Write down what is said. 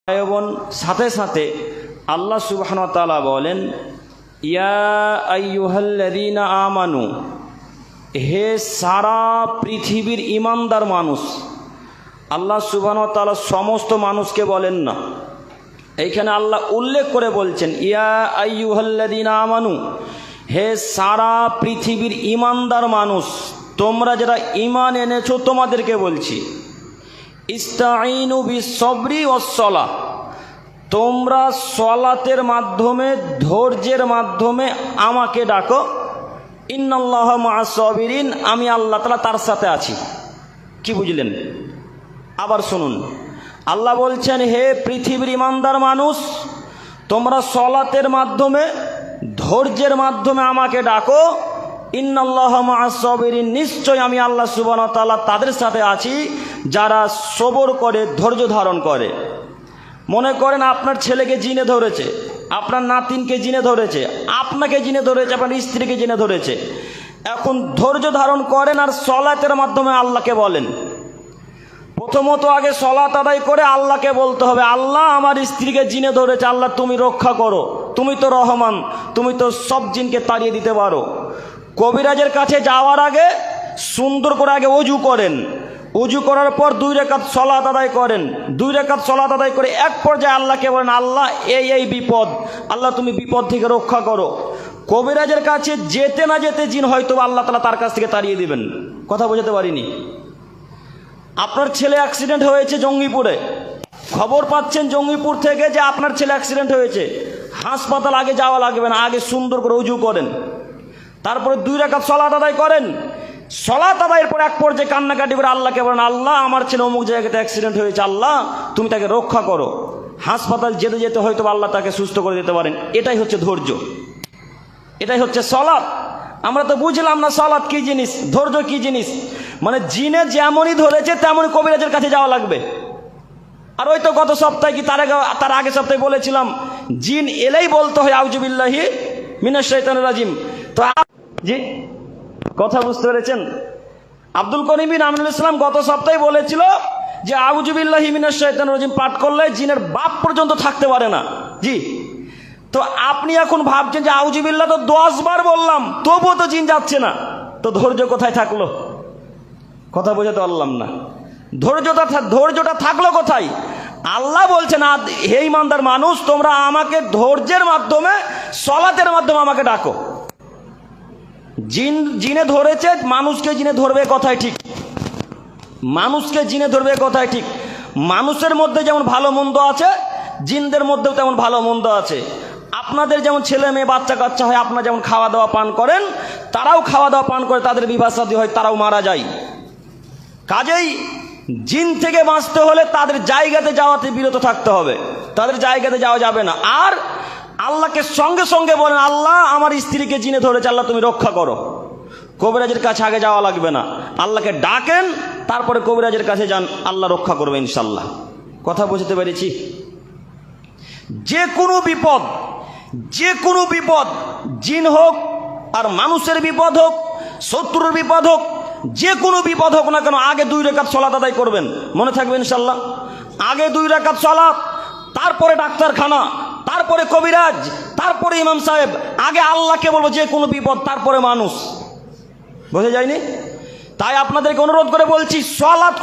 এবং সাথে সাথে আল্লাহ সুবহানাহু ওয়া তাআলা বলেন, ইয়া আইয়ুহাল্লাযীনা আমানু, হে সারা পৃথিবীর ঈমানদার মানুষ। আল্লাহ সুবহানাহু ওয়া তাআলা সমস্ত মানুষকে বলেন না, এইখানে আল্লাহ উল্লেখ করে বলছেন ইয়া আইয়ুহাল্লাযীনা আমানু, হে সারা পৃথিবীর ঈমানদার মানুষ, তোমরা যারা ঈমান এনেছো তোমাদেরকে বলছি, ইস্তাঈনু বিস-সবরি ওয়াস-সালাহ, তোমরা সলাতের মাধ্যমে ধৈর্যের মাধ্যমে আমাকে ডাকো। ইন্নাল্লাহা মা'আস-সাবিরিন, আমি আল্লাহ তাআলা তার সাথে আছি। কি বুঝলেন? আবার শুনুন, আল্লাহ বলছেন হে পৃথিবীর ঈমানদার মানুষ, তোমরা সলাতের মাধ্যমে ধৈর্যের মাধ্যমে আমাকে ডাকো। ইন্নাল্লাহা মা'আস-সাবিরিন, নিশ্চয় আমি আল্লাহ সুবহানাহু ওয়া তাআলা তাদের সাথে আছি যারা সবর করে, ধৈর্য ধারণ করে। মনে করেন আপনার ছেলেকে জিনে ধরেছে, আপনার নাতিনকে জিনে ধরেছে, আপনাকে জিনে ধরেছে, আপনার স্ত্রীকে জিনে ধরেছে। এখন ধৈর্য ধারণ করেন আর সলাতের মাধ্যমে আল্লাহকে বলেন। প্রথমত আগে সলাত আদায় করে আল্লাহকে বলতে হবে, আল্লাহ আমার স্ত্রীকে জিনে ধরেছে, আল্লাহ তুমি রক্ষা করো, তুমি তো রহমান, তুমি তো সব জিনকে তাড়িয়ে দিতে পারো। কবিরাজের কাছে যাওয়ার আগে সুন্দর করে আগে ওযু করেন, ওযু করার পর 2 রাকাত সালাত আদায় করেন, 2 রাকাত সালাত আদায় করে এক পর্যায়ে আল্লাহকে বলেন, আল্লাহ এই বিপদ, আল্লাহ তুমি বিপদ থেকে রক্ষা করো। কবিরাজের কাছে যেতে না যেতে জিন হয়তো আল্লাহ তাআলা তার কাছ থেকে তাড়িয়ে দিবেন। কথা বোঝাতে পারিনি? আপনার ছেলে অ্যাক্সিডেন্ট হয়েছে জঙ্গিপুরে, খবর পাচ্ছেন জঙ্গিপুর থেকে যে আপনার ছেলে অ্যাক্সিডেন্ট হয়েছে, হাসপাতাল আগে যাওয়া লাগবে না, আগে সুন্দর করে ওযু করেন, তারপরে 2 রাকাত সালাত আদায় করেন। সালাত আদায়ের পর এক পর্যায়ে কান্নাকাটি করে আল্লাহকে বলেন, আল্লাহ আমার ছেলে অমুক জায়গাতে অ্যাক্সিডেন্ট হয়েছে, আল্লাহ তুমি তাকে রক্ষা করো। হাসপাতাল যেতে যেতে হয়তো আল্লাহ তাকে সুস্থ করে দিতে পারেন। এটাই হচ্ছে ধৈর্য, এটাই হচ্ছে সালাত। আমরা তো বুঝলাম না সালাত কি জিনিস, ধৈর্য কি জিনিস। মানে জিনে যেমনই ধরেছে তেমনই কবিরাজের কাছে যাওয়া লাগবে। আর ওই তো গত সপ্তাহে কি তার আগে সপ্তাহে বলেছিলাম, জিন এলেই বলতে হয় আউযু বিল্লাহি মিনাশ শাইতানির রাজিম। তো জি, কথা বুঝতে পেরেছেন? আব্দুল করিম বিন আমিনুল ইসলাম গত সপ্তাহে বলেছিল যে আউযু বিল্লাহি মিনাশ শাইতানির রাজিম পাঠ করলে জিনের বাপ পর্যন্ত থাকতে পারে না। জি, তো আপনি এখন ভাবছেন যে আউযু বিল্লাহ তো 10 বার বললাম, তবুও তো জিন যাচ্ছে না, তো ধৈর্য কোথায় থাকলো? কথা বোঝাতে পারলাম না। ধৈর্যটা থাকলো কোথায়? আল্লাহ বলছেন, হে ঈমানদার মানুষ, তোমরা আমাকে ধৈর্যের মাধ্যমে, সলাতের মাধ্যমে আমাকে ডাকো। জিনে ধরেছে, মানুষকে জিনে ধরবে, কথাই ঠিক। মানুষকে জিনে ধরবে, কথাই ঠিক। মানুষের মধ্যে যেমন ভালো মন্দ আছে, জিনদের মধ্যেও তেমন ভালো মন্দ আছে। আপনাদের যেমন ছেলে মেয়ে বাচ্চা কাচ্চা হয়, আপনারা যেমন খাওয়া দাওয়া পান করেন, তারাও খাওয়া দাওয়া পান করে, তাদের বিবাহ শাদী হয়, তারাও মারা যায়। কাজেই জিন থেকে বাঁচতে হলে তাদের জায়গাতে যাওয়াতে বিরত থাকতে হবে, তাদের জায়গাতে যাওয়া যাবে না। আর আল্লাহকে সঙ্গে সঙ্গে বলেন, আল্লাহ আমার স্ত্রীকে জিনে ধরেছে, আল্লাহ তুমি রক্ষা করো। কবিরাজের কাছে আগে যাওয়া লাগবে না, আল্লাহকে ডাকেন, তারপরে কবিরাজের কাছে যান, আল্লাহ রক্ষা করবে ইনশাল্লাহ। কথা বুঝতে পেরেছি? যে কোনো বিপদ, জিন হোক আর মানুষের বিপদ হোক, শত্রুর বিপদ হোক, যে কোনো বিপদ হোক না কেন, আগে 2 রাকাত সালাত আদায় করবেন। মনে থাকবে ইনশাল্লাহ? আগে 2 রাকাত সালাত, তারপরে ডাক্তারখানা, তারপরে কবিরাজ, তারপরে ইমাম সাহেব। আগে আল্লাহকে বলবো যে কোনো বিপদ, তারপরে মানুষ। বোঝা যায়নি? তাই আপনাদেরকে অনুরোধ করে বলছি, সালাত